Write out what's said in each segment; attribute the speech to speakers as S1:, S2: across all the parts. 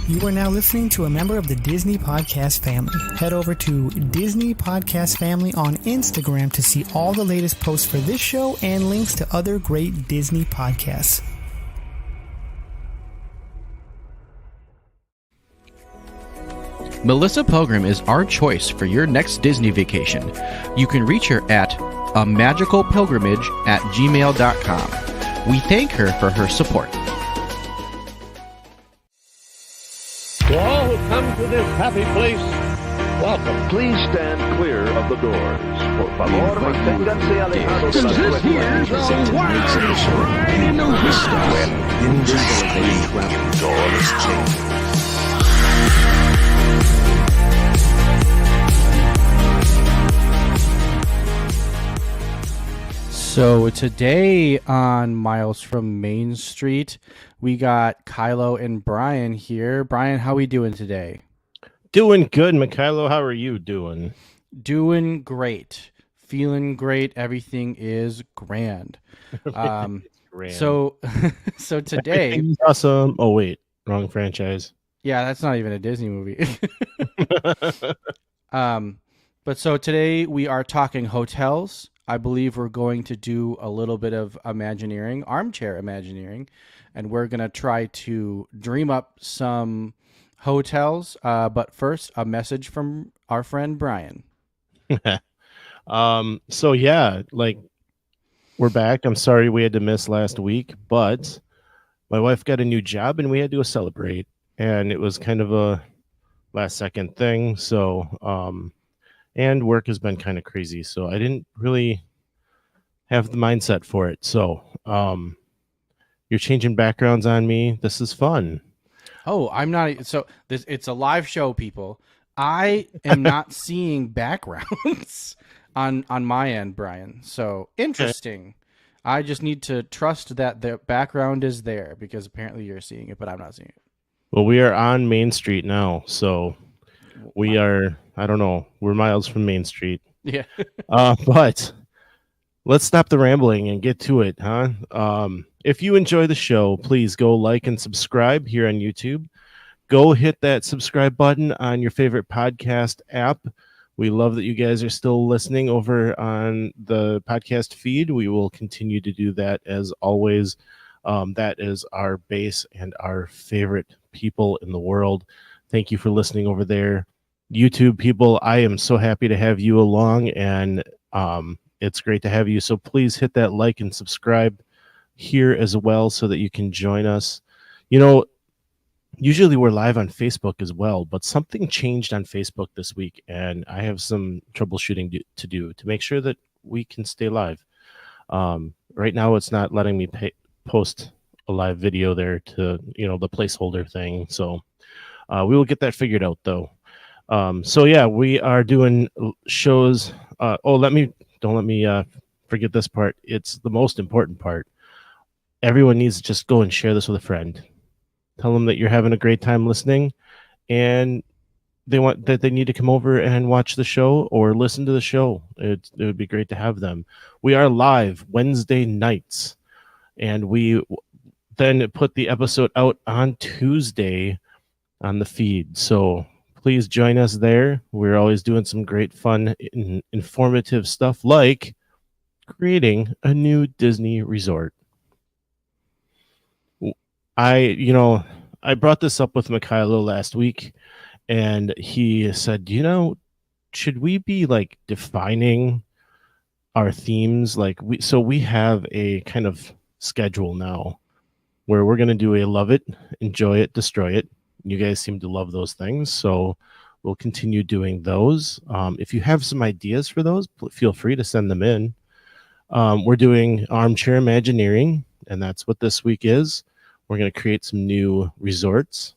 S1: You are now listening to a member of the Disney Podcast family. Head over to Disney Podcast Family on Instagram to see all the latest posts for this show and links to other great Disney podcasts.
S2: Melissa Pilgrim is our choice for your next Disney vacation. You can reach her at amagicalpilgrimage@gmail.com. We thank her for her support.
S3: To all who come to this happy place, welcome.
S4: Please stand clear of the doors. Por favor, manténganse alejados de las
S3: This here's a wild ride in the whistle.
S4: doors change.
S2: So today on Miles from Main Street, we got Kylo and Brian here. Brian, how we doing today?
S5: Doing good, Mikhailo. How are you doing?
S2: Doing great. Feeling great. Everything is grand.
S5: Grand.
S2: So today...
S5: Everything's awesome. Oh, wait. Wrong franchise.
S2: Yeah, that's not even a Disney movie. But so today we are talking hotels. I believe we're going to do a little bit of Imagineering, armchair Imagineering, and we're going to try to dream up some hotels. But first, a message from our friend Brian.
S5: So yeah, like we're back. I'm sorry we had to miss last week, but my wife got a new job and we had to go celebrate, and it was kind of a last second thing. So, and work has been kind of crazy, so I didn't really have the mindset for it. So, you're changing backgrounds on me. This is fun.
S2: Oh, I'm not. So it's a live show, people. I am not seeing backgrounds on my end, Brian. So interesting. Okay. I just need to trust that the background is there because apparently you're seeing it, but I'm not seeing it.
S5: Well, we are on Main Street now, so we are. I don't know. We're miles from Main Street.
S2: Yeah.
S5: But let's stop the rambling and get to it, huh? If you enjoy the show, please go like and subscribe here on YouTube. Go hit that subscribe button on your favorite podcast app. We love that you guys are still listening over on the podcast feed. We will continue to do that as always. That is our base and our favorite people in the world. Thank you for listening over there. YouTube people, I am so happy to have you along, and it's great to have you. So please hit that like and subscribe here as well so that you can join us. You know, usually we're live on Facebook as well, but something changed on Facebook this week, and I have some troubleshooting to do to make sure that we can stay live. Right now, it's not letting me post a live video there to, the placeholder thing. So we will get that figured out, though. So yeah, we are doing shows. Don't let me forget this part. It's the most important part. Everyone needs to just go and share this with a friend. Tell them that you're having a great time listening, and they need to come over and watch the show or listen to the show. It would be great to have them. We are live Wednesday nights, and we then put the episode out on Tuesday on the feed. So please join us there. We're always doing some great fun, informative stuff like creating a new Disney resort. I brought this up with Mikhailo last week, and he said, should we be like defining our themes? Like we have a kind of schedule now where we're going to do a love it, enjoy it, destroy it. You guys seem to love those things, so we'll continue doing those. If you have some ideas for those, feel free to send them in. We're doing armchair Imagineering, and that's what this week is. We're going to create some new resorts.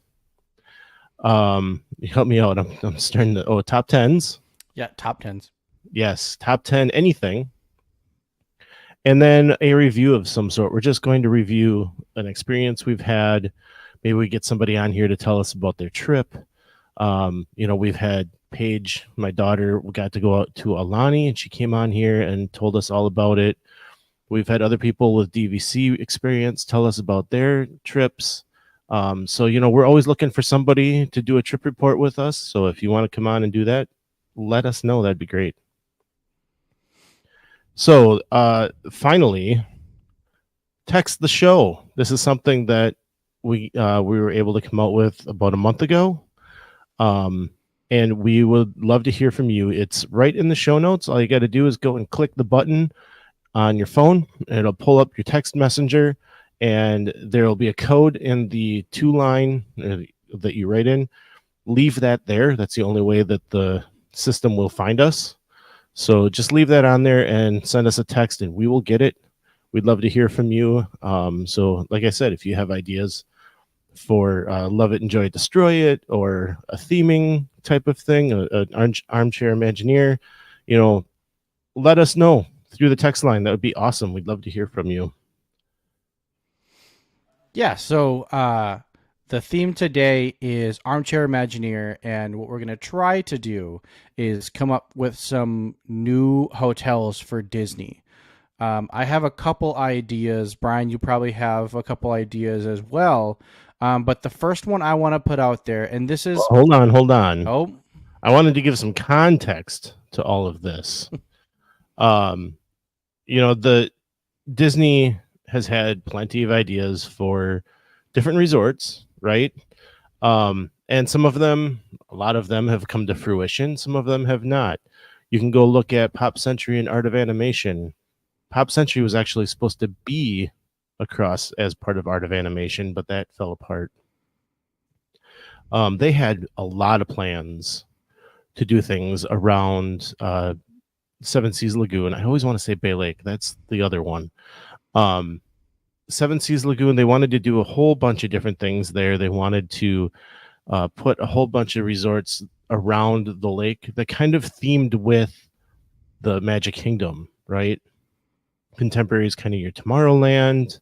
S5: Help me out. I'm starting to... top 10s.
S2: Yeah, top 10s.
S5: Yes, top 10 anything. And then a review of some sort. We're just going to review an experience we've had. Maybe we get somebody on here to tell us about their trip. We've had Paige, my daughter, got to go out to Alani, and she came on here and told us all about it. We've had other people with DVC experience tell us about their trips. So, we're always looking for somebody to do a trip report with us. So if you want to come on and do that, let us know. That'd be great. So finally, text the show. This is something that we were able to come out with about a month ago. And we would love to hear from you. It's right in the show notes. All you got to do is go and click the button on your phone, and it'll pull up your text messenger, and there will be a code in the 2-line that you write in. Leave that there. That's the only way that the system will find us. So just leave that on there and send us a text, and we will get it. We'd love to hear from you. So like I said, if you have ideas for Love It, Enjoy It, Destroy It, or a theming type of thing, an armchair Imagineer, let us know through the text line. That would be awesome. We'd love to hear from you.
S2: Yeah, so the theme today is Armchair Imagineer, and what we're going to try to do is come up with some new hotels for Disney. I have a couple ideas. Brian, you probably have a couple ideas as well. But the first one I want to put out there, and this is...
S5: Hold on.
S2: Oh.
S5: I wanted to give some context to all of this. The Disney has had plenty of ideas for different resorts, right? And some of them, a lot of them have come to fruition. Some of them have not. You can go look at Pop Century and Art of Animation. Pop Century was actually supposed to be across as part of Art of Animation, but that fell apart. They had a lot of plans to do things around Seven Seas Lagoon. I always want to say Bay Lake. That's the other one. Seven Seas Lagoon, they wanted to do a whole bunch of different things there. They wanted to put a whole bunch of resorts around the lake that kind of themed with the Magic Kingdom, right? Contemporary is kind of your Tomorrowland.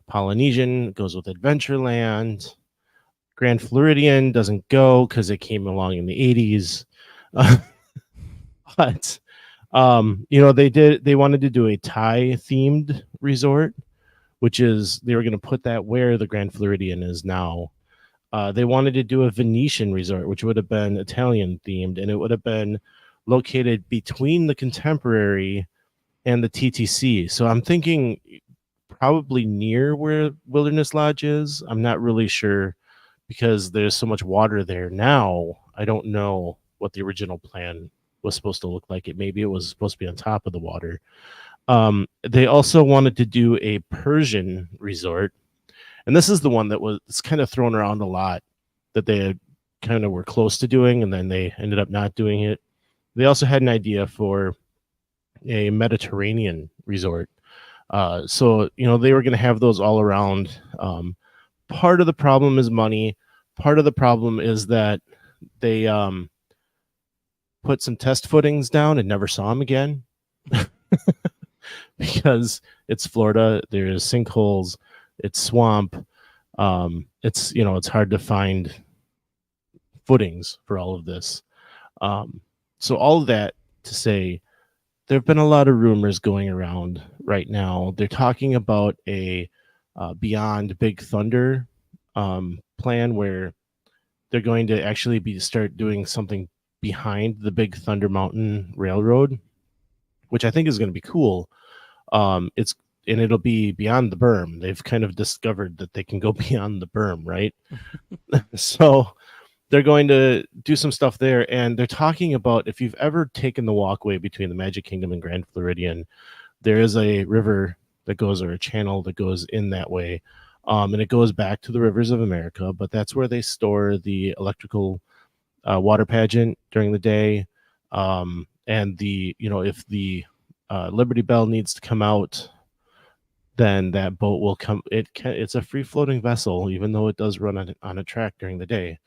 S5: Polynesian goes with Adventureland. Grand Floridian doesn't go because it came along in the 80s. But they wanted to do a Thai themed resort, which is they were going to put that where the Grand Floridian is now. They wanted to do a Venetian resort, which would have been Italian themed, and it would have been located between the Contemporary and the TTC. So I'm thinking probably near where Wilderness Lodge is. I'm not really sure because there's so much water there now. I don't know what the original plan was supposed to look like. Maybe it was supposed to be on top of the water. They also wanted to do a Persian resort, and this is the one that was kind of thrown around a lot, that they kind of were close to doing, and then they ended up not doing it. They also had an idea for a Mediterranean resort. So they were going to have those all around. Part of the problem is money. Part of the problem is that they put some test footings down and never saw them again. Because it's Florida, there's sinkholes, it's swamp. It's hard to find footings for all of this. So all of that to say, there have been a lot of rumors going around right now. They're talking about a Beyond Big Thunder plan where they're going to actually start doing something behind the Big Thunder Mountain Railroad, which I think is going to be cool. It'll be beyond the berm. They've kind of discovered that they can go beyond the berm, right? So they're going to do some stuff there, and they're talking about, if you've ever taken the walkway between the Magic Kingdom and Grand Floridian, there is a river that goes, or a channel that goes in that way, and it goes back to the rivers of America, but that's where they store the electrical water pageant during the day, and if the Liberty Bell needs to come out, then that boat will come. It's a free floating vessel, even though it does run on a track during the day.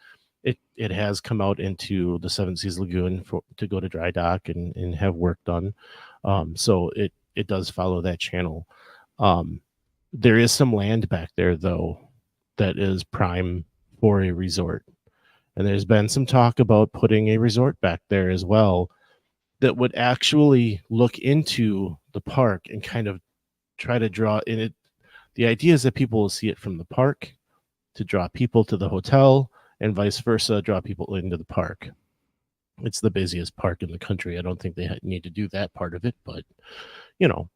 S5: It has come out into the Seven Seas Lagoon to go to dry dock and have work done. So it does follow that channel. There is some land back there though that is prime for a resort, and there's been some talk about putting a resort back there as well that would actually look into the park and kind of try to draw in it. The idea is that people will see it from the park to draw people to the hotel and vice versa, draw people into the park. It's the busiest park in the country. I don't think they need to do that part of it, but you know,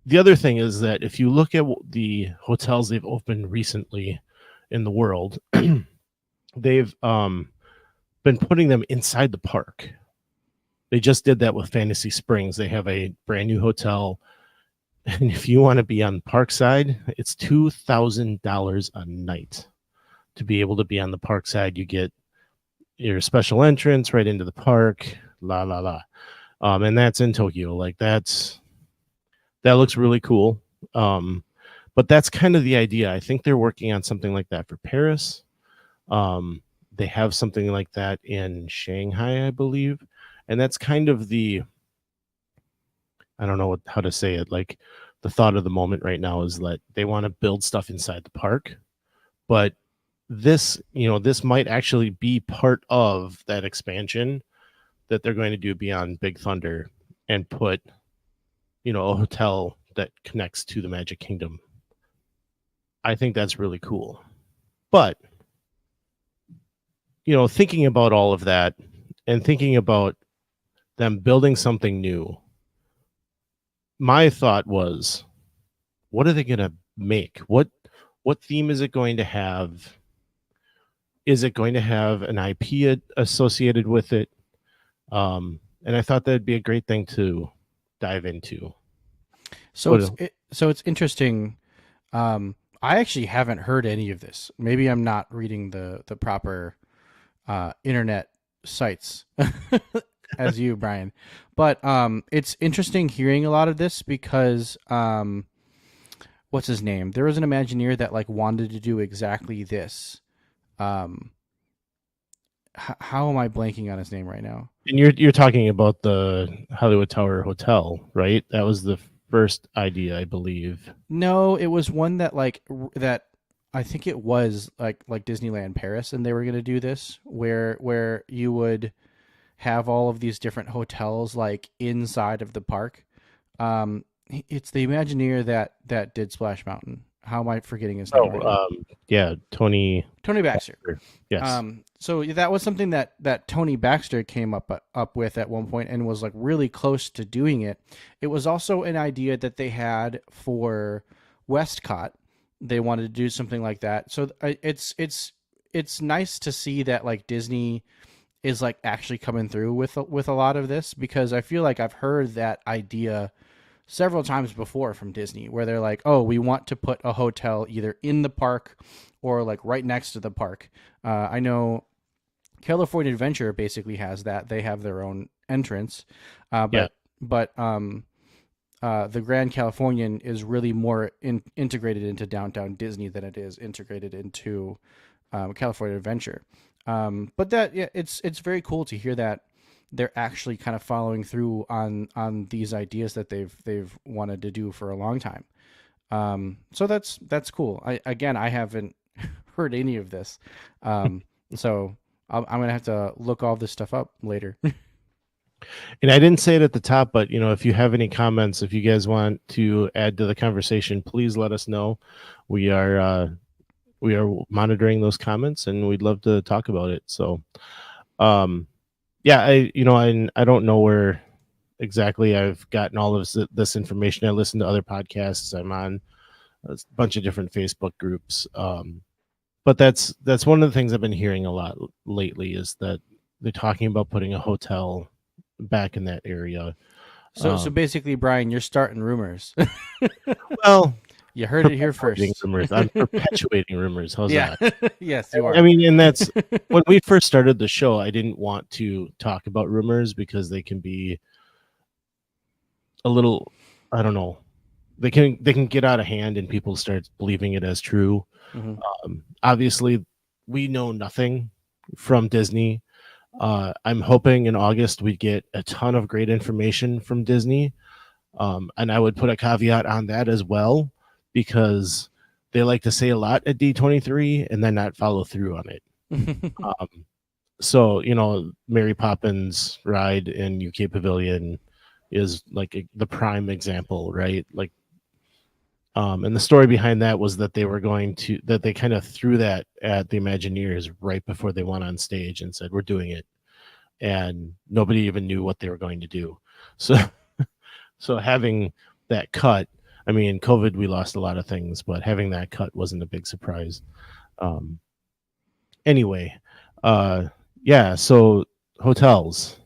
S5: the other thing is that if you look at the hotels they've opened recently in the world, they've been putting them inside the park. They just did that with Fantasy Springs. They have a brand new hotel, and if you want to be on the park side, it's $2,000 a night to be able to be on the park side. You get your special entrance right into the park, la la la, and that's in Tokyo. Like that looks really cool. But that's kind of the idea. I think they're working on something like that for Paris. They have something like that in Shanghai, I believe, and that's kind of the, I don't know how to say it. Like the thought of the moment right now is that they want to build stuff inside the park, but this might actually be part of that expansion that they're going to do beyond Big Thunder and put, a hotel that connects to the Magic Kingdom. I think that's really cool. But, thinking about all of that and thinking about them building something new, my thought was, what are they going to make? What theme is it going to have? Is it going to have an IP associated with it? And I thought that'd be a great thing to dive into.
S2: So it's interesting. I actually haven't heard any of this. Maybe I'm not reading the proper internet sites as you, Brian. But it's interesting hearing a lot of this because what's his name? There was an Imagineer that wanted to do exactly this. How am I blanking on his name right now?
S5: And you're talking about the Hollywood Tower Hotel, right? That was the first idea, I believe.
S2: No, it was one that that I think it was like Disneyland Paris, and they were going to do this where you would have all of these different hotels inside of the park. It's the Imagineer that did Splash Mountain. How am I forgetting his name?
S5: Tony
S2: Baxter.
S5: Yes.
S2: So that was something that Tony Baxter came up with at one point and was really close to doing it. It was also an idea that they had for Westcott. They wanted to do something like that. So it's nice to see that Disney is actually coming through with a lot of this, because I feel like I've heard that idea several times before from Disney, where they're like, oh, we want to put a hotel either in the park or right next to the park. I know California Adventure basically has that. They have their own entrance. But the Grand Californian is really more integrated into Downtown Disney than it is integrated into California Adventure. But it's very cool to hear that they're actually kind of following through on these ideas that they've wanted to do for a long time. So that's cool. I haven't heard any of this. So I'm going to have to look all this stuff up later.
S5: And I didn't say it at the top, but if you have any comments, if you guys want to add to the conversation, please let us know. We are monitoring those comments, and we'd love to talk about it. So, I don't know where exactly I've gotten all of this information. I listen to other podcasts. I'm on a bunch of different Facebook groups. But that's one of the things I've been hearing a lot lately, is that they're talking about putting a hotel back in that area.
S2: So basically, Brian, you're starting rumors.
S5: Well,
S2: you heard it here first.
S5: Rumors. I'm perpetuating rumors. How's that?
S2: Yes, you are.
S5: I mean, and that's when we first started the show, I didn't want to talk about rumors because they can be a little, I don't know, they can get out of hand and people start believing it as true. Mm-hmm. Obviously, we know nothing from Disney. I'm hoping in August we get a ton of great information from Disney. And I would put a caveat on that as well, because they like to say a lot at D23 and then not follow through on it. So, Mary Poppins ride in UK Pavilion is the prime example, right? And the story behind that was that they kind of threw that at the Imagineers right before they went on stage and said, "We're doing it," and nobody even knew what they were going to do. So, so having that cut, I mean, in COVID we lost a lot of things, but having that cut wasn't a big surprise. Um, anyway, yeah. So hotels.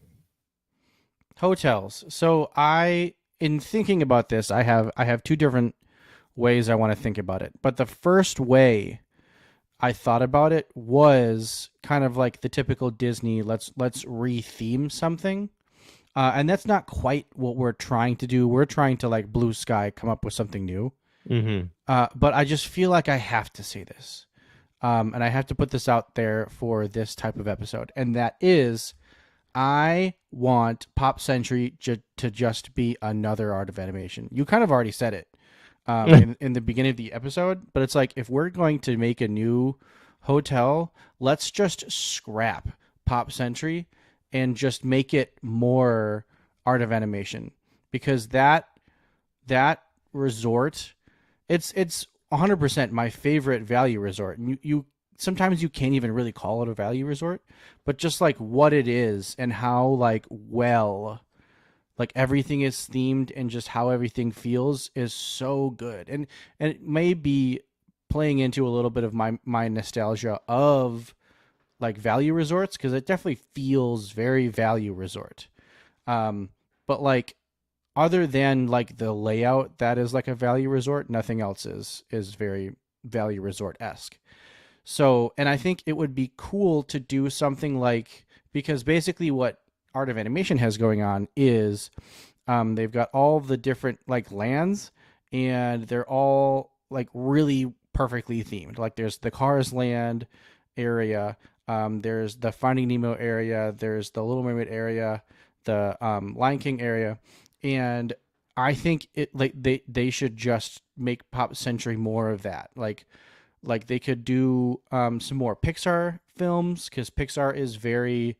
S2: Hotels. So in thinking about this, I have two different ways I want to think about it. But the first way I thought about it was kind of like the typical Disney. Let's re-theme something, and that's not quite what we're trying to do. We're trying to like blue sky come up with something new.
S5: Mm-hmm.
S2: But I just feel like I have to say this, and I have to put this out there for this type of episode, and that is, I want Pop Century to just be another art of animation. You kind of already said it in the beginning of the episode, but it's like, if we're going to make a new hotel, let's just scrap Pop Century and just make it more art of animation, because that resort, it's 100% my favorite value resort. And you sometimes you can't even really call it a value resort, but just like what it is and how like everything is themed and just how everything feels is so good. And it may be playing into a little bit of my nostalgia of like value resorts, because it definitely feels very value resort. But like, other than like the layout that is like a value resort, nothing else is very value resort-esque. So, and I think it would be cool to do something like, because basically what Art of Animation has going on is they've got all the different like lands, and they're all like really perfectly themed. Like there's the Cars land area, there's the Finding Nemo area, there's the Little Mermaid area, the Lion King area, and I think it like they should just make Pop Century more of that. Like they could do some more Pixar films, because Pixar is very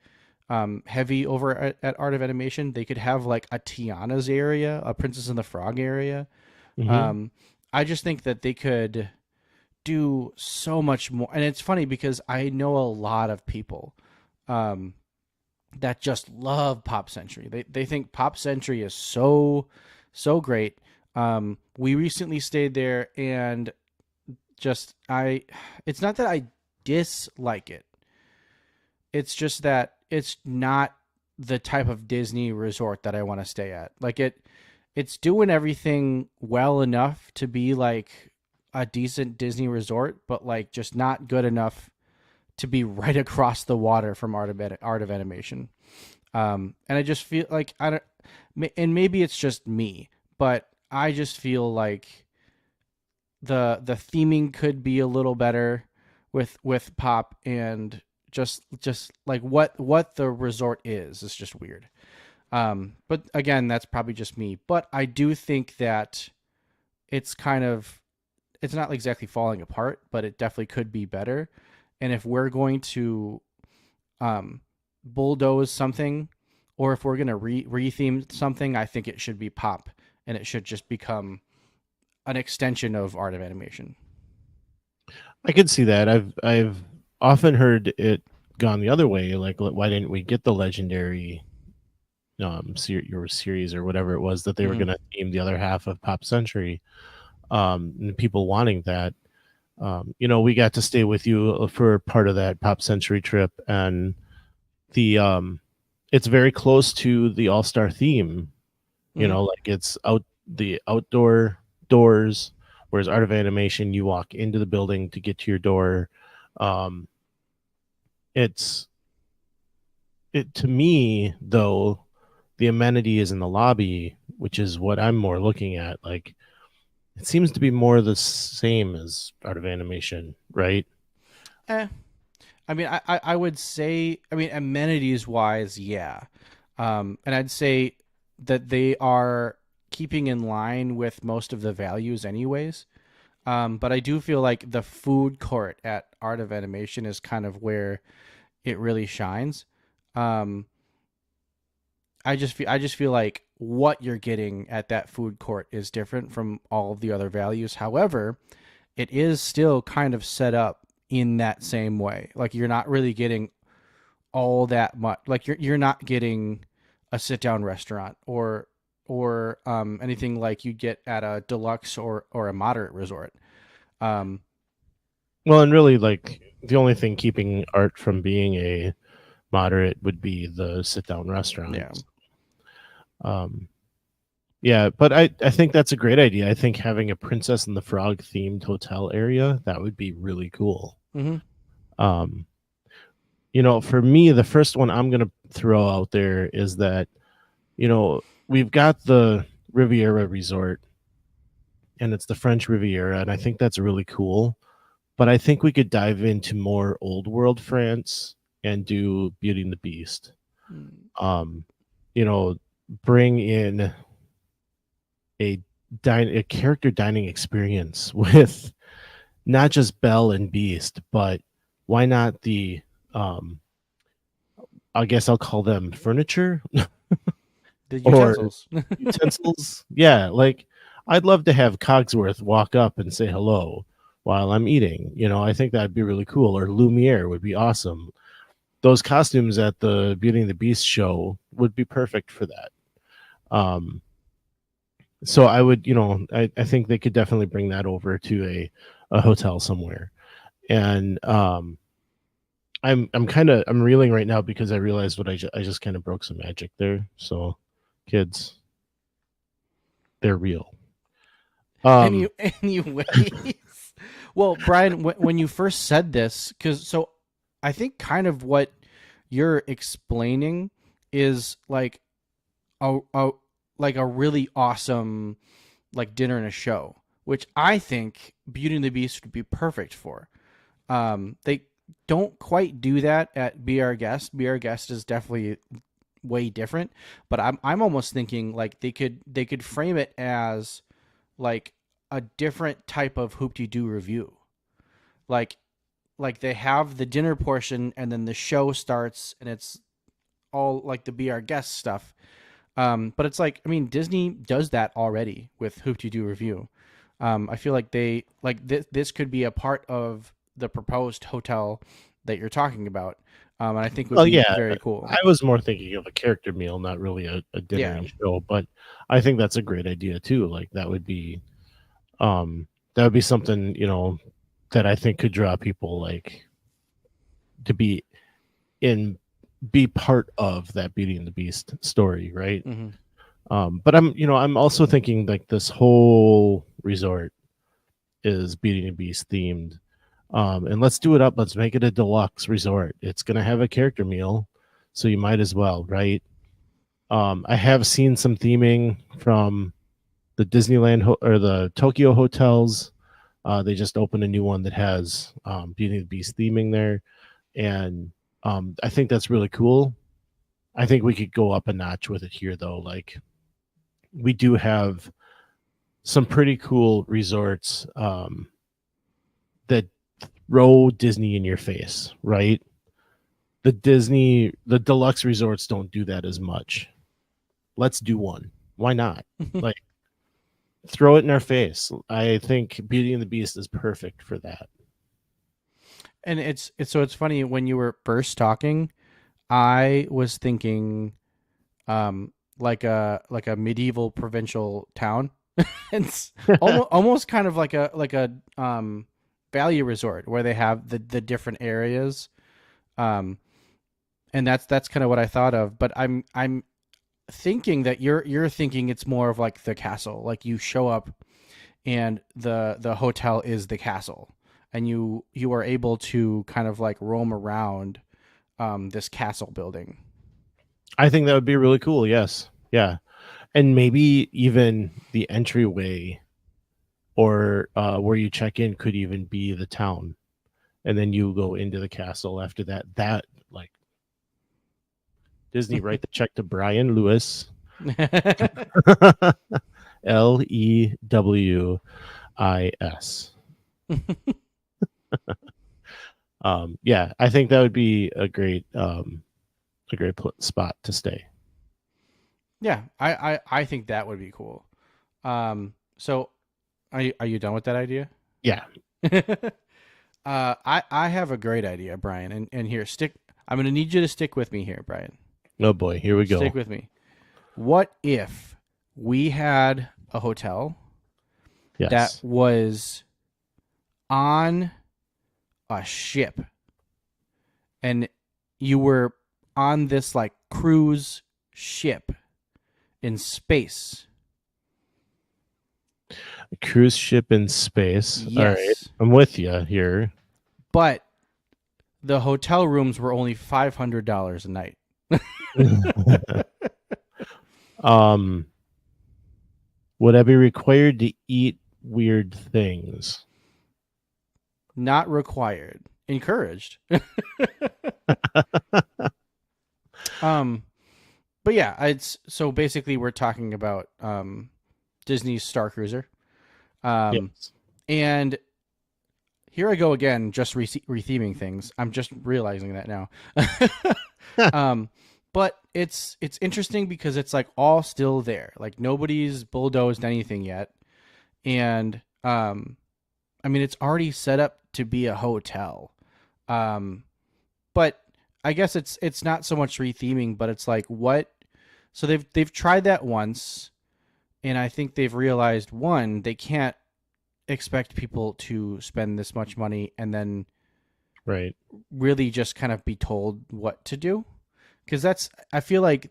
S2: heavy over at Art of Animation. They could have like a Tiana's area, a Princess and the Frog area.
S5: Mm-hmm.
S2: I just think that they could do so much more. And it's funny because I know a lot of people that just love Pop Century. They think Pop Century is so great. We recently stayed there, and just it's not that I dislike it. It's just that it's not the type of Disney resort that I want to stay at. Like it's doing everything well enough to be like a decent Disney resort, but like just not good enough to be right across the water from Art of Animation. And I just feel like and maybe it's just me, but I just feel like the theming could be a little better with Pop, and just like what the resort is just weird. But again, that's probably just me. But I do think that it's not exactly falling apart, but it definitely could be better. And if we're going to bulldoze something, or if we're going to re-theme something, I think it should be Pop, and it should just become an extension of Art of Animation.
S5: I could see that. I've often heard it gone the other way. Like, why didn't we get the legendary your series or whatever it was that they were going to theme the other half of Pop Century? And people wanting that. We got to stay with you for part of that Pop Century trip, and it's very close to the All-Star theme. Like it's the outdoor doors, whereas Art of Animation, you walk into the building to get to your door. To me though, the amenity is in the lobby, which is what I'm more looking at. Like, it seems to be more the same as Art of Animation, right?
S2: I mean, I would say, I mean, amenities wise, yeah. And I'd say that they are keeping in line with most of the values anyways. But I do feel like the food court at Art of Animation is kind of where it really shines. I just feel like what you're getting at that food court is different from all of the other values. However, it is still kind of set up in that same way. Like you're not really getting all that much. Like you're not getting a sit down restaurant or anything like you get at a deluxe or a moderate resort.
S5: Well, and really, like the only thing keeping art from being a moderate would be the sit down restaurants. Yeah, but I think that's a great idea. I think having a Princess and the Frog themed hotel area, that would be really cool.
S2: Mm-hmm.
S5: You know, for me, the first one I'm gonna throw out there is that, you know, we've got the Riviera Resort, and it's the French Riviera, and I think that's really cool. But I think we could dive into more old world France and do Beauty and the Beast. You know, bring in a character dining experience with not just Belle and Beast, but why not the I guess I'll call them furniture
S2: The utensils.
S5: or utensils. Yeah, like I'd love to have Cogsworth walk up and say hello while I'm eating. You know, I think that'd be really cool. Or Lumiere would be awesome. Those costumes at the Beauty and the Beast show would be perfect for that. So I would, you know, I think they could definitely bring that over to a hotel somewhere. And I'm reeling right now because I realized what I just kind of broke some magic there. So kids, they're real.
S2: Anyways, well, Brian, when you first said this, so I think kind of what you're explaining is like a really awesome like dinner and a show, which I think Beauty and the Beast would be perfect for. They don't quite do that at Be Our Guest. Be Our Guest is definitely way different, but I'm almost thinking like they could frame it as like a different type of hoop-de-doo review. Like they have the dinner portion and then the show starts and it's all like the Be Our Guest stuff. But it's like, I mean, Disney does that already with Hoop-de-Doo Review. I feel like they like this could be a part of the proposed hotel that you're talking about. And I think would be very cool.
S5: I was more thinking of a character meal, not really a dinner and show, but I think that's a great idea too. Like that would be something, you know, that I think could draw people like to be part of that Beauty and the Beast story, right?
S2: Mm-hmm.
S5: But I'm also thinking like this whole resort is Beauty and the Beast themed. And let's do it up. Let's make it a deluxe resort. It's going to have a character meal, so you might as well, right? I have seen some theming from the Disneyland or the Tokyo hotels. They just opened a new one that has Beauty and the Beast theming there. And I think that's really cool. I think we could go up a notch with it here, though. Like, we do have some pretty cool resorts that throw Disney in your face, right? The deluxe resorts don't do that as much. Let's do one. Why not? Like, throw it in our face. I think Beauty and the Beast is perfect for that.
S2: And it's funny when you were first talking, I was thinking, like a medieval provincial town. It's almost kind of like a value resort where they have the different areas, and that's kind of what I thought of. But I'm thinking that you're thinking it's more of like the castle, like you show up and the hotel is the castle. And you are able to kind of like roam around this castle building.
S5: I think that would be really cool. Yes. Yeah. And maybe even the entryway or where you check in could even be the town. And then you go into the castle after that. That, like, Disney, write the check to Brian Lewis. Lewis. Yeah, I think that would be a great spot to stay.
S2: Yeah, I think that would be cool. So are you done with that idea?
S5: Yeah.
S2: I have a great idea, Brian, and here I'm gonna need you to stick with me here, Brian.
S5: Oh boy, here we go.
S2: Stick with me. What if we had a hotel that
S5: Yes.
S2: was on a ship and you were on this like cruise ship in space?
S5: A cruise ship in space. All right.
S2: Yes.
S5: I'm with you here.
S2: But the hotel rooms were only $500 a night.
S5: um would I be required to eat weird things?
S2: Not required. Encouraged. But yeah, it's so basically we're talking about Disney's Star Cruiser.
S5: Yes.
S2: And here I go again, just retheming things. I'm just realizing that now. But it's interesting because it's like all still there. Like nobody's bulldozed anything yet. And I mean it's already set up to be a hotel. But I guess it's not so much retheming, but it's like what, so they've tried that once, and I think they've realized, one, they can't expect people to spend this much money and then
S5: Right.
S2: really just kind of be told what to do. Because that's, I feel like,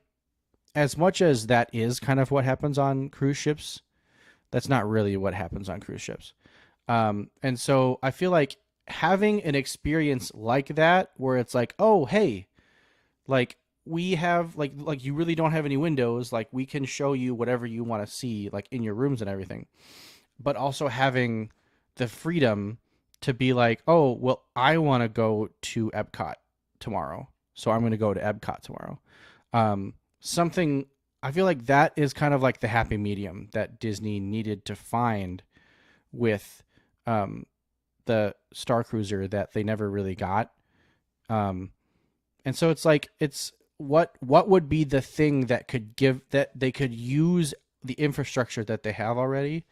S2: as much as that is kind of what happens on cruise ships, that's not really what happens on cruise ships. And so I feel like having an experience like that, where it's like, oh, hey, like we have like you really don't have any windows, like we can show you whatever you want to see, like in your rooms and everything, but also having the freedom to be like, oh, well, I want to go to Epcot tomorrow, so I'm going to go to Epcot tomorrow. Something, I feel like that is kind of like the happy medium that Disney needed to find with the Star Cruiser that they never really got. And so it's like, it's what would be the thing that could give, that they could use the infrastructure that they have already,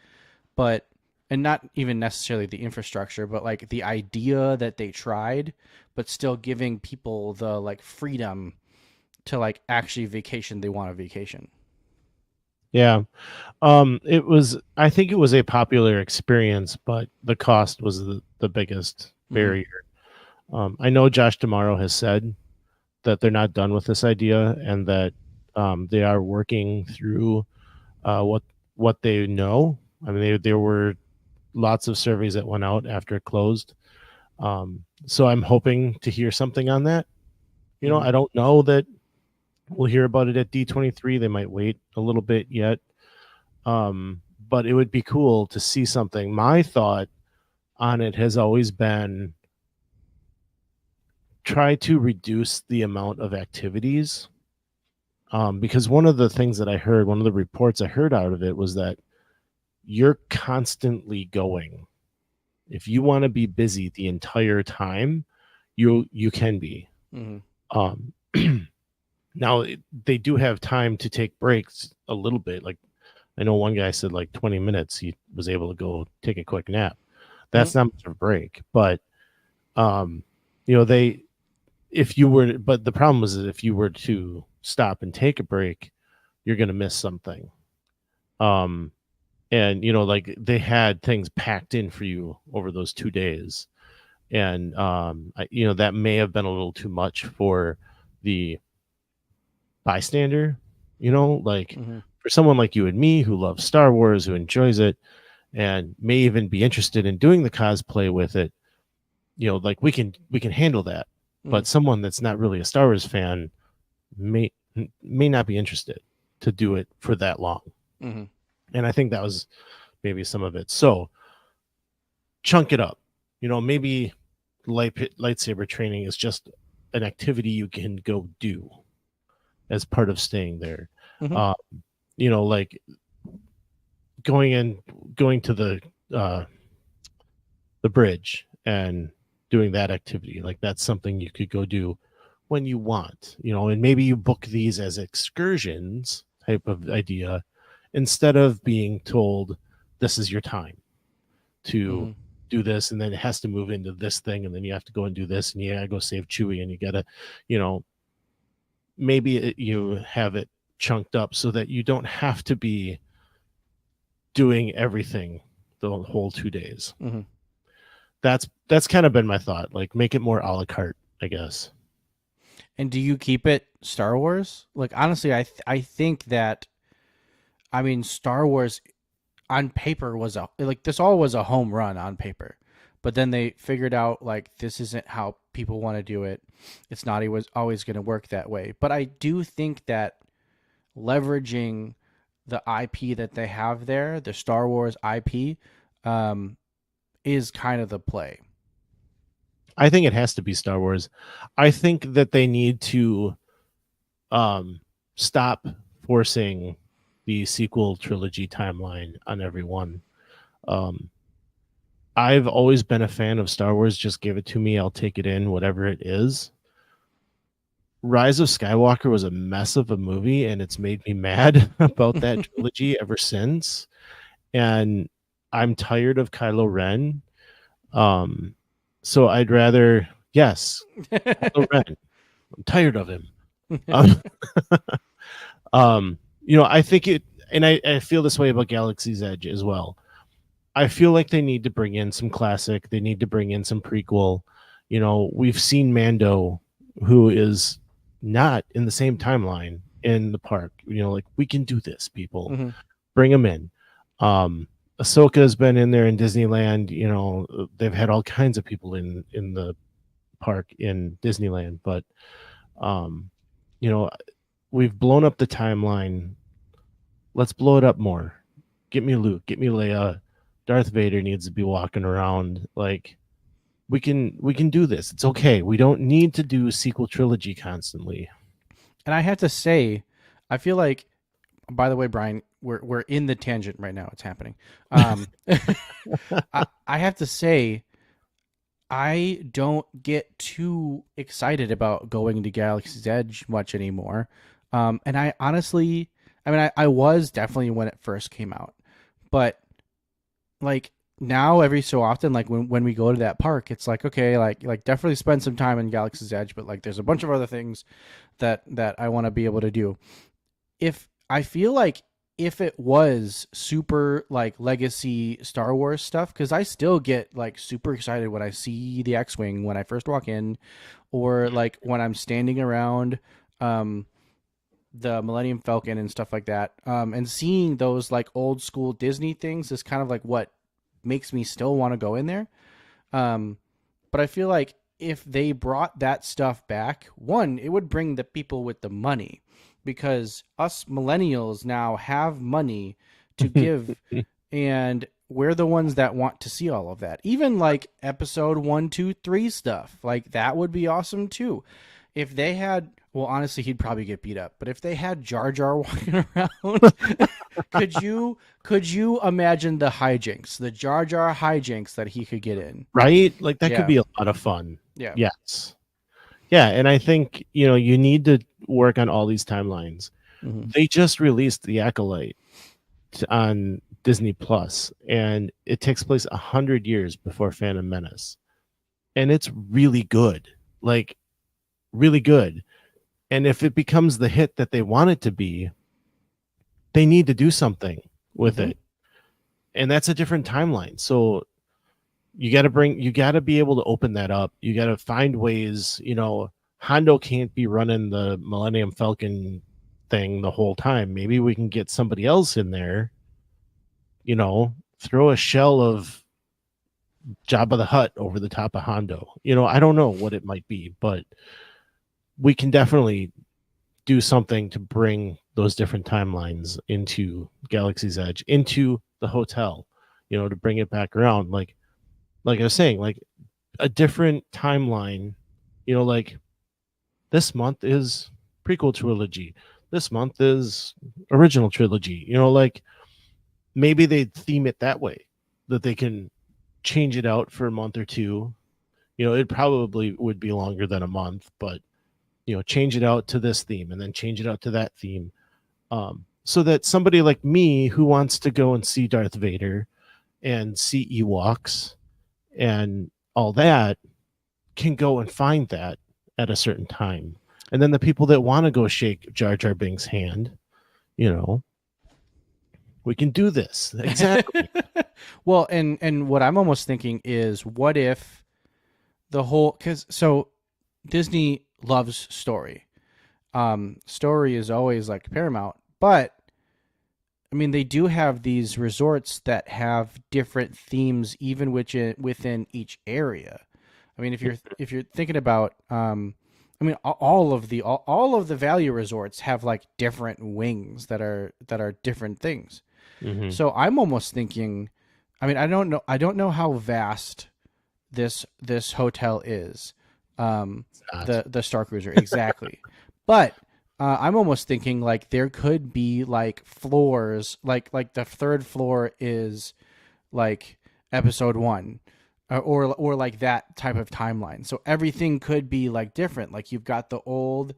S2: but, and not even necessarily the infrastructure, but like the idea that they tried, but still giving people the like freedom to like actually vacation. They want a vacation.
S5: Yeah. I think it was a popular experience, but the cost was the biggest barrier. I know Josh Tomorrow has said that they're not done with this idea, and that they are working through what they know. I mean, there were lots of surveys that went out after it closed. So I'm hoping to hear something on that. You know, I don't know that we'll hear about it at D23. They might wait a little bit yet. But it would be cool to see something. My thought on it has always been try to reduce the amount of activities. Because one of the things that I heard, one of the reports I heard out of it was that you're constantly going. If you want to be busy the entire time, you can be. Now they do have time to take breaks a little bit. Like I know one guy said like 20 minutes he was able to go take a quick nap. That's not much of a break, but you know, but the problem was that if you were to stop and take a break, you're going to miss something. And you know, like they had things packed in for you over those 2 days. And you know, that may have been a little too much for the bystander, you know, like for someone like you and me who loves Star Wars, who enjoys it and may even be interested in doing the cosplay with it, you know, like we can handle that. But someone that's not really a Star Wars fan may not be interested to do it for that long. And I think that was maybe some of it. So chunk it up, you know, maybe lightsaber training is just an activity you can go do as part of staying there. You know, like going to the bridge and doing that activity. Like that's something you could go do when you want, you know, and maybe you book these as excursions type of idea, instead of being told this is your time to
S2: Mhm.
S5: do this, and then it has to move into this thing, and then you have to go and do this, and you gotta go save Chewie, and you gotta, you know, you have it chunked up so that you don't have to be doing everything the whole 2 days.
S2: Mhm.
S5: That's kind of been my thought. Like, make it more a la carte, I guess.
S2: And do you keep it Star Wars? Like honestly, I think that, I mean, Star Wars on paper was this all was a home run on paper, but then they figured out like this isn't how people want to do it. It's not always going to work that way. But I do think that leveraging the IP that they have there, the Star Wars IP, is kind of the play.
S5: I think it has to be Star Wars. I think that they need to stop forcing the sequel trilogy timeline on everyone. I've always been a fan of Star Wars. Just give it to me. I'll take it in, whatever it is. Rise of Skywalker was a mess of a movie, and it's made me mad about that trilogy ever since. And I'm tired of Kylo Ren. So I'd rather, yes, Kylo Ren. I'm tired of him. I think it, and I feel this way about Galaxy's Edge as well. I feel like they need to bring in some classic. They need to bring in some prequel. We've seen Mando, who is not in the same timeline in the park. Like, we can do this, people.
S2: Mm-hmm.
S5: Bring them in. Ahsoka has been in there in Disneyland. They've had all kinds of people in the park in Disneyland, but we've blown up the timeline. Let's blow it up more. Get me Luke, get me Leia. Darth Vader needs to be walking around. Like, we can do this. It's okay. We don't need to do sequel trilogy constantly.
S2: And I have to say, I feel like, by the way, Brian, we're in the tangent right now. It's happening. I have to say, I don't get too excited about going to Galaxy's Edge much anymore. And I honestly, I was definitely when it first came out, but like now every so often, like when we go to that park, it's like, okay, like definitely spend some time in Galaxy's Edge, but like there's a bunch of other things that I want to be able to do. I feel like if it was super like legacy Star Wars stuff, because I still get like super excited when I see the X-Wing when I first walk in, or like when I'm standing around the Millennium Falcon and stuff like that, and seeing those like old school Disney things is kind of like what makes me still want to go in there. But I feel like if they brought that stuff back, one, it would bring the people with the money, because us millennials now have money to give, and we're the ones that want to see all of that. Even like episode 1, 2, 3 stuff, like that would be awesome too. If they had, well, honestly, he'd probably get beat up, but if they had Jar Jar walking around, could you imagine the hijinks, the Jar Jar hijinks that he could get in?
S5: Right? Like, that could be a lot of fun.
S2: Yeah.
S5: Yes. Yeah, and I think, you need to work on all these timelines. Mm-hmm. They just released The Acolyte on Disney Plus, and it takes place 100 years before Phantom Menace. And it's really good. Like, really good. And if it becomes the hit that they want it to be, they need to do something with it. And that's a different timeline. So you got to be able to open that up. You got to find ways. Hondo can't be running the Millennium Falcon thing the whole time. Maybe we can get somebody else in there, throw a shell of Jabba the Hutt over the top of Hondo. I don't know what it might be, but we can definitely do something to bring those different timelines into Galaxy's Edge, into the hotel, to bring it back around. Like I was saying, like a different timeline, like this month is prequel trilogy. This month is original trilogy. Like maybe they theme it that way, that they can change it out for a month or two. It probably would be longer than a month, but change it out to this theme and then change it out to that theme. so that somebody like me who wants to go and see Darth Vader and see Ewoks and all that can go and find that at a certain time. And then the people that want to go shake Jar Jar Binks' hand, we can do this. Exactly.
S2: Well, and what I'm almost thinking is, what if the whole, because so Disney loves story. Story is always like paramount, but I mean, they do have these resorts that have different themes, even within each area. I mean, if you're thinking about, I mean, all of the value resorts have like different wings that are different things.
S5: Mhm.
S2: So I'm almost thinking, I mean, I don't know how vast this hotel is, the Star Cruiser exactly, but I'm almost thinking like there could be like floors, like the third floor is like episode 1, or like that type of timeline. So everything could be like different. Like you've got the old,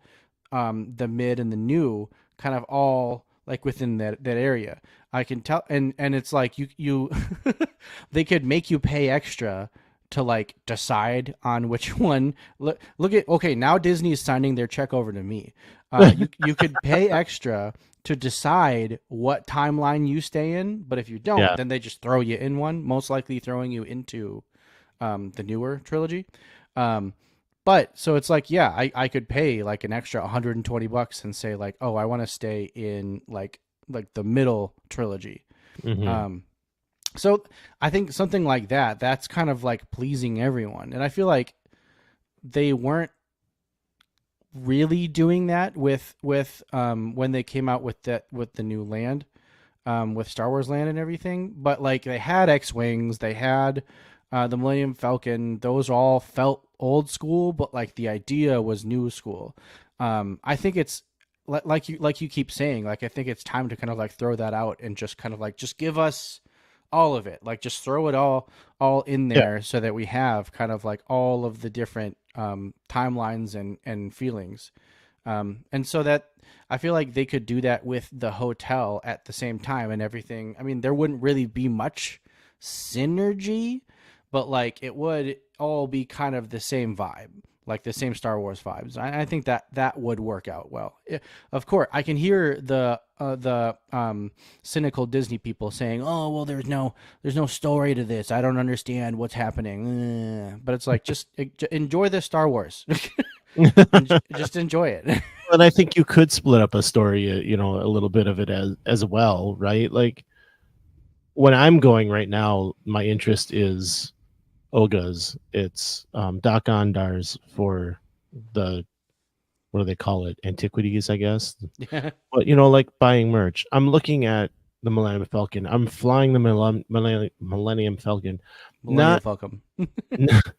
S2: the mid, and the new kind of all like within that area. I can tell, and it's like you they could make you pay extra to like decide on which one. Look at, okay, now Disney is signing their check over to me. You could pay extra to decide what timeline you stay in, but if you don't, then they just throw you in one, most likely throwing you into the newer trilogy. But so it's like, yeah, I could pay like an extra $120 and say like, oh, I want to stay in like the middle trilogy.
S5: Mhm.
S2: So I think something like that's kind of like pleasing everyone. And I feel like they weren't really doing that with when they came out with the new land, with Star Wars Land and everything. But like they had X-Wings, they had the Millennium Falcon. Those all felt old school, but like the idea was new school. I think it's like you keep saying, like I think it's time to kind of like throw that out and just kind of like just give us all of it, like just throw it all in there, so that we have kind of like all of the different timelines and feelings, and so that I feel like they could do that with the hotel at the same time and everything. I mean, there wouldn't really be much synergy, but like it would all be kind of the same vibe, like the same Star Wars vibes. I think that would work out well. Of course, I can hear the cynical Disney people saying, "Oh, well, there's no story to this. I don't understand what's happening." But it's like, just enjoy the Star Wars. Just enjoy it.
S5: And I think you could split up a story, a little bit of it as well, right? Like when I'm going right now, my interest is Oga's. It's Doc Ondar's for the, what do they call it? Antiquities, I guess.
S2: Yeah.
S5: But like buying merch. I'm looking at the Millennium Falcon. I'm flying the Millennium Falcon.
S2: Millennium Falcon.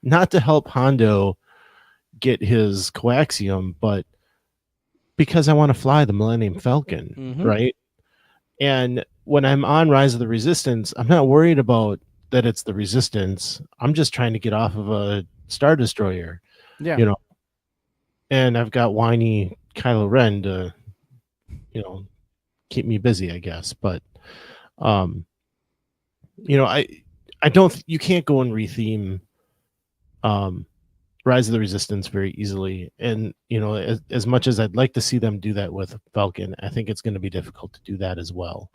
S5: Not to help Hondo get his coaxium, but because I want to fly the Millennium Falcon,
S2: Mhm.
S5: right? And when I'm on Rise of the Resistance, I'm not worried about that it's the Resistance. I'm just trying to get off of a Star Destroyer,
S2: Yeah.
S5: And I've got whiny Kylo Ren to, keep me busy, I guess. But, I don't. You can't go and retheme Rise of the Resistance very easily. And, as much as I'd like to see them do that with Falcon, I think it's going to be difficult to do that as well.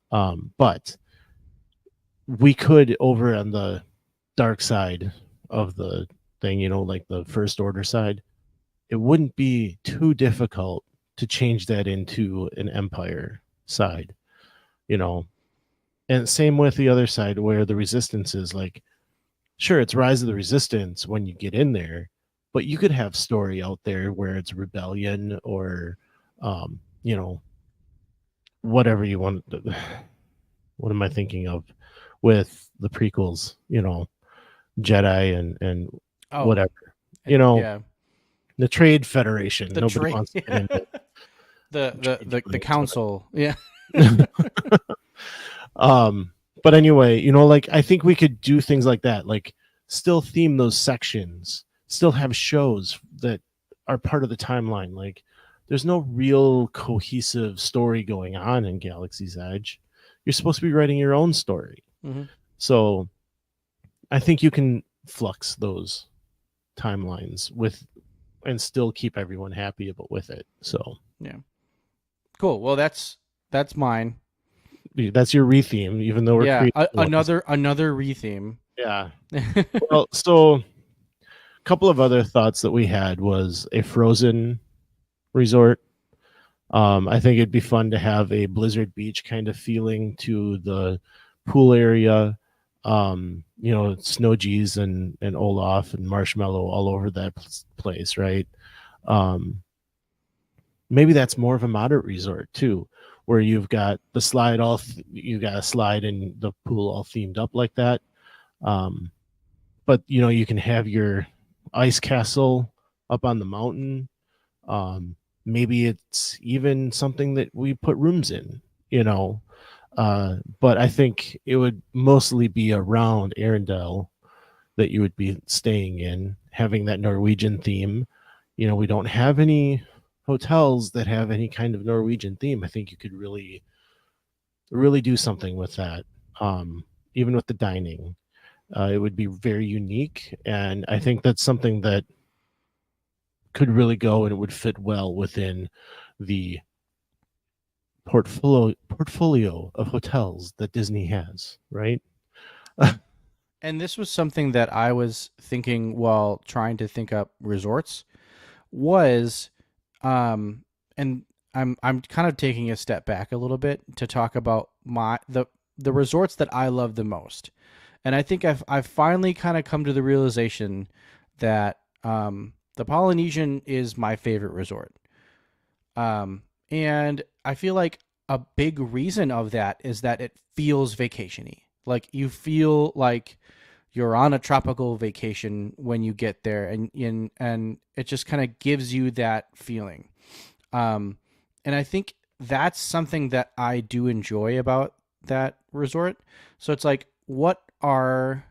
S5: But we could, over on the dark side of the thing, like the First Order side, it wouldn't be too difficult to change that into an Empire side, And same with the other side where the Resistance is like, sure, it's Rise of the Resistance when you get in there, but you could have story out there where it's rebellion or, whatever you want. What am I thinking of with the prequels? Jedi and whatever.
S2: Yeah.
S5: The Trade Federation.
S2: The
S5: Nobody
S2: trade.
S5: wants to get into
S2: the council. Yeah.
S5: But anyway, like I think we could do things like that, like still theme those sections, still have shows that are part of the timeline, like there's no real cohesive story going on in Galaxy's Edge. You're supposed to be writing your own story.
S2: Mm-hmm.
S5: So I think you can flux those timelines with and still keep everyone happy about with it. So
S2: Yeah. Cool. Well, that's mine.
S5: that's your retheme, even though we're
S2: Yeah.
S5: creating
S2: Another retheme.
S5: Yeah. Well, so a couple of other thoughts that we had was a Frozen resort. I think it'd be fun to have a Blizzard Beach kind of feeling to the pool area. Snow G's and Olaf and Marshmallow all over that place, right? Maybe that's more of a moderate resort too, where you've got the slide you got a slide and the pool all themed up like that. But you can have your ice castle up on the mountain. Maybe it's even something that we put rooms in, but I think it would mostly be around Arendelle that you would be staying in, having that Norwegian theme. We don't have any hotels that have any kind of Norwegian theme. I think you could really, really do something with that. Even with the dining, it would be very unique. And I think that's something that could really go and it would fit well within the portfolio of hotels that Disney has, right?
S2: And this was something that I was thinking while trying to think up resorts was, and I'm kind of taking a step back a little bit to talk about the resorts that I love the most. And I think I've finally kind of come to the realization that the Polynesian is my favorite resort. And I feel like a big reason of that is that it feels vacation-y. Like you feel like you're on a tropical vacation when you get there, and it just kind of gives you that feeling. And I think that's something that I do enjoy about that resort. So it's like, what are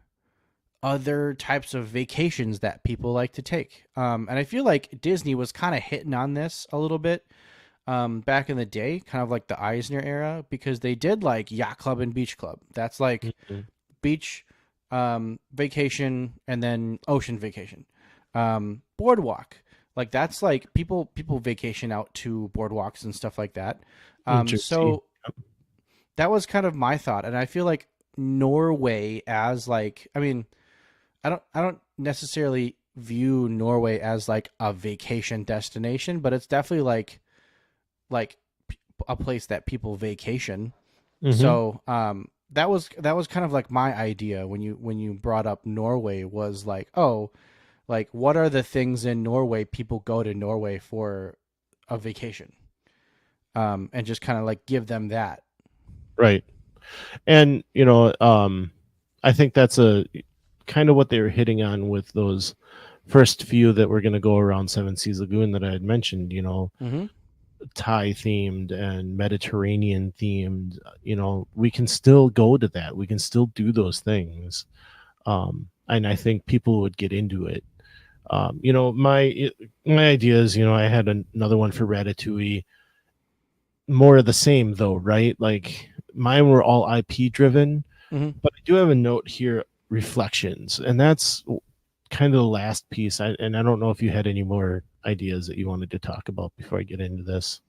S2: other types of vacations that people like to take? And I feel like Disney was kind of hitting on this a little bit back in the day, kind of like the Eisner era, because they did like yacht club and beach club. That's like beach vacation and then ocean vacation. Boardwalk, like that's like people vacation out to boardwalks and stuff like that. So that was kind of my thought, and I feel like Norway as like, I mean, I don't necessarily view Norway as like a vacation destination, but it's definitely like a place that people vacation.
S5: Mm-hmm.
S2: So that was kind of like my idea when you brought up Norway, was like, oh, like what are the things in Norway people go to Norway for a vacation, and just kind of like give them that.
S5: Right. And I think that's a kind of what they were hitting on with those first few that were going to go around Seven Seas Lagoon that I had mentioned,
S2: Mm-hmm.
S5: Thai themed and Mediterranean themed. We can still go to that. We can still do those things. And I think people would get into it. My idea is, I had another one for Ratatouille. More of the same though, right? Like mine were all IP driven,
S2: Mm-hmm.
S5: but I do have a note here, reflections, and that's kind of the last piece. And I don't know if you had any more ideas that you wanted to talk about before I get into this.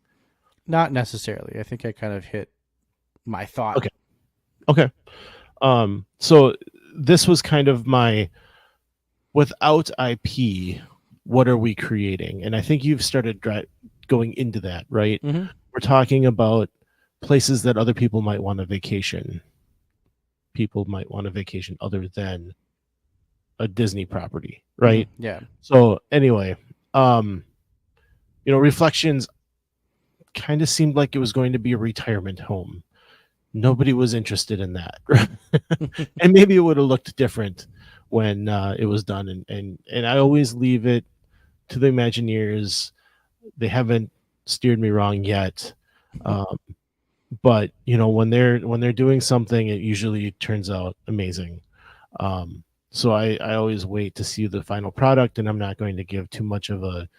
S2: Not necessarily. I think I kind of hit my thought.
S5: Okay. So this was kind of my, without IP, what are we creating? And I think you've started going into that, right?
S2: Mm-hmm.
S5: We're talking about places that other people might want to vacation. People might want a vacation other than a Disney property, right?
S2: Mm-hmm. Yeah.
S5: So anyway, Reflections kind of seemed like it was going to be a retirement home. Nobody was interested in that. And maybe it would have looked different when it was done. And I always leave it to the Imagineers. They haven't steered me wrong yet. But when they're doing something, it usually turns out amazing. So I always wait to see the final product, and I'm not going to give too much of a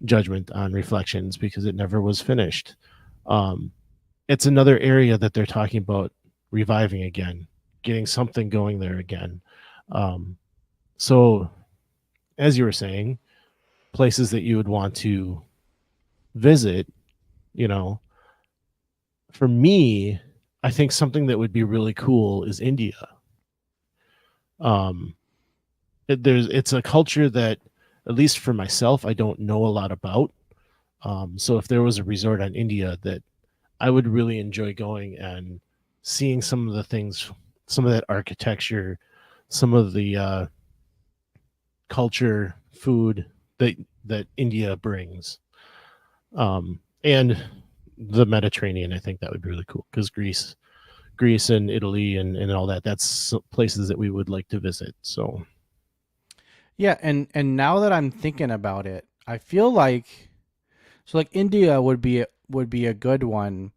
S5: judgment on Reflections because it never was finished. It's another area that they're talking about reviving again, getting something going there again. So, as you were saying, places that you would want to visit, you know, for me, I think something that would be really cool is India. It's a culture that, at least for myself, I don't know a lot about. So if there was a resort on India that I would really enjoy going and seeing some of the things, some of that architecture, some of the culture, food that India brings, and the Mediterranean. I think that would be really cool because Greece and Italy and all that. That's places that we would like to visit. So
S2: Yeah, and now that I'm thinking about it, I feel like India would be a good one.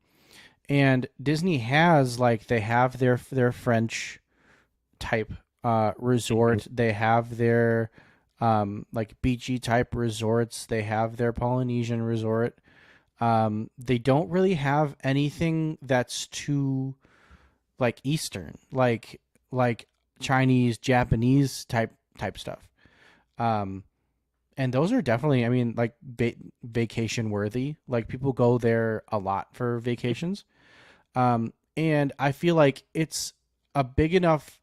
S2: And Disney has they have their French type resort. They have their beachy type resorts. They have their Polynesian resort. They don't really have anything that's too Eastern, like Chinese, Japanese type stuff. And those are definitely, I mean, vacation worthy. Like people go there a lot for vacations. And I feel like it's a big enough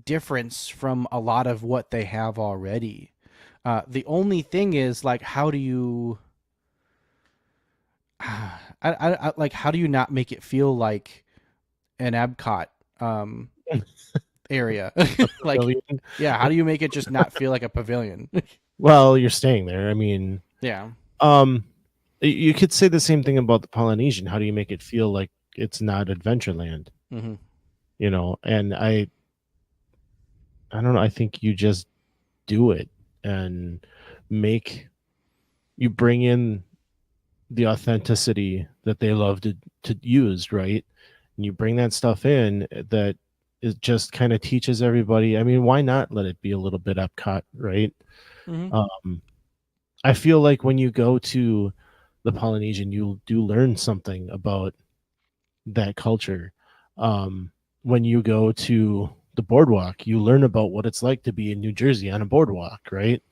S2: difference from a lot of what they have already. The only thing is how do you, how do you not make it feel like an Epcot, area?
S5: pavilion.
S2: Yeah, how do you make it just not feel like a pavilion?
S5: Well, you're staying there. I mean,
S2: Yeah.
S5: you could say the same thing about the Polynesian. How do you make it feel like it's not Adventureland?
S2: Mm-hmm.
S5: You know, and I don't know. I think you just do it and you bring in the authenticity that they love to use, right? And you bring that stuff in that it just kind of teaches everybody. I mean, why not let it be a little bit Epcot, right?
S2: Mm-hmm.
S5: I feel like when you go to the Polynesian, you do learn something about that culture. When you go to the boardwalk, you learn about what it's like to be in New Jersey on a boardwalk, right?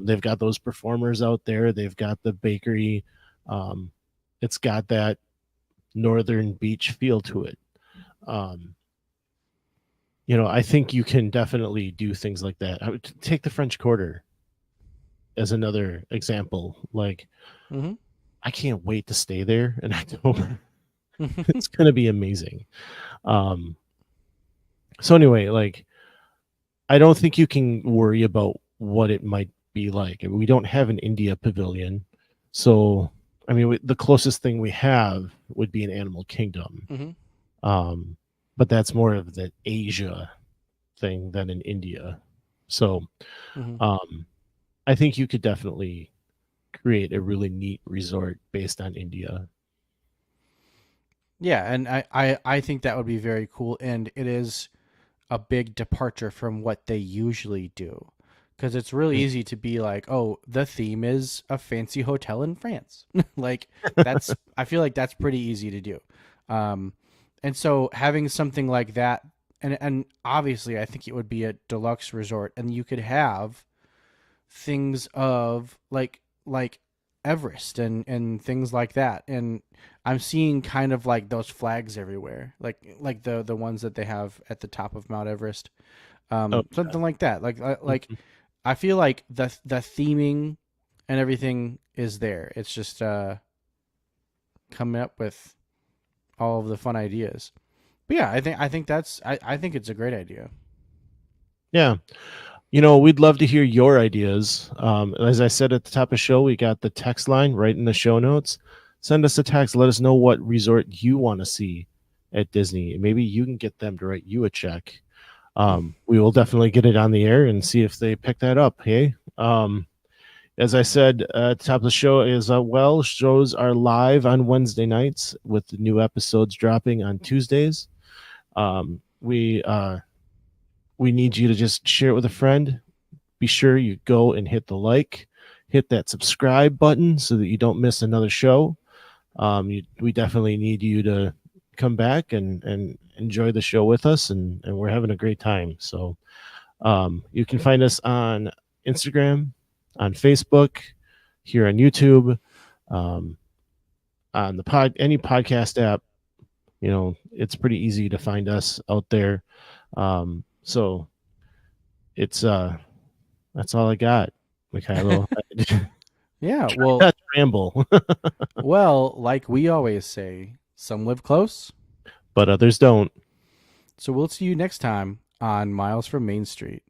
S5: They've got those performers out there. They've got the bakery. It's got that northern beach feel to it. You know, I think you can definitely do things like that. I would take the French Quarter as another example. Like,
S2: Mm-hmm.
S5: I can't wait to stay there in October. It's going to be amazing. So anyway, I don't think you can worry about what it might be like. We don't have an India pavilion. So, I mean, the closest thing we have would be an Animal Kingdom.
S2: Mm-hmm.
S5: But that's more of the Asia thing than in India. So,
S2: Mm-hmm.
S5: I think you could definitely create a really neat resort based on India.
S2: Yeah, and I think that would be very cool, and it is a big departure from what they usually do, because it's really easy to be like, oh, the theme is a fancy hotel in France. That's I feel like that's pretty easy to do. And so having something like that, and obviously I think it would be a deluxe resort, and you could have things of like Everest and things like that. And I'm seeing kind of those flags everywhere, like the ones that they have at the top of Mount Everest,
S5: Oh,
S2: something like that. Like
S5: mhm.
S2: I feel like the theming and everything is there. It's just coming up with all of the fun ideas. But yeah, I think it's a great idea.
S5: Yeah. You know, we'd love to hear your ideas. As I said at the top of the show, we got the text line right in the show notes. Send us a text. Let us know what resort you want to see at Disney. Maybe you can get them to write you a check. We will definitely get it on the air and see if they pick that up. Hey, as I said at the top of the show, shows are live on Wednesday nights with the new episodes dropping on Tuesdays. We need you to just share it with a friend. Be sure you go and hit the like, hit that subscribe button so that you don't miss another show. We definitely need you to come back and enjoy the show with us, and we're having a great time. So you can find us on Instagram, on Facebook, here on YouTube, on the any podcast app. It's pretty easy to find us out there. So it's that's all I got, Mikhailo.
S2: Yeah, well,
S5: Not ramble,
S2: well, like we always say, some live close.
S5: but others don't.
S2: So we'll see you next time on Miles from Main Street.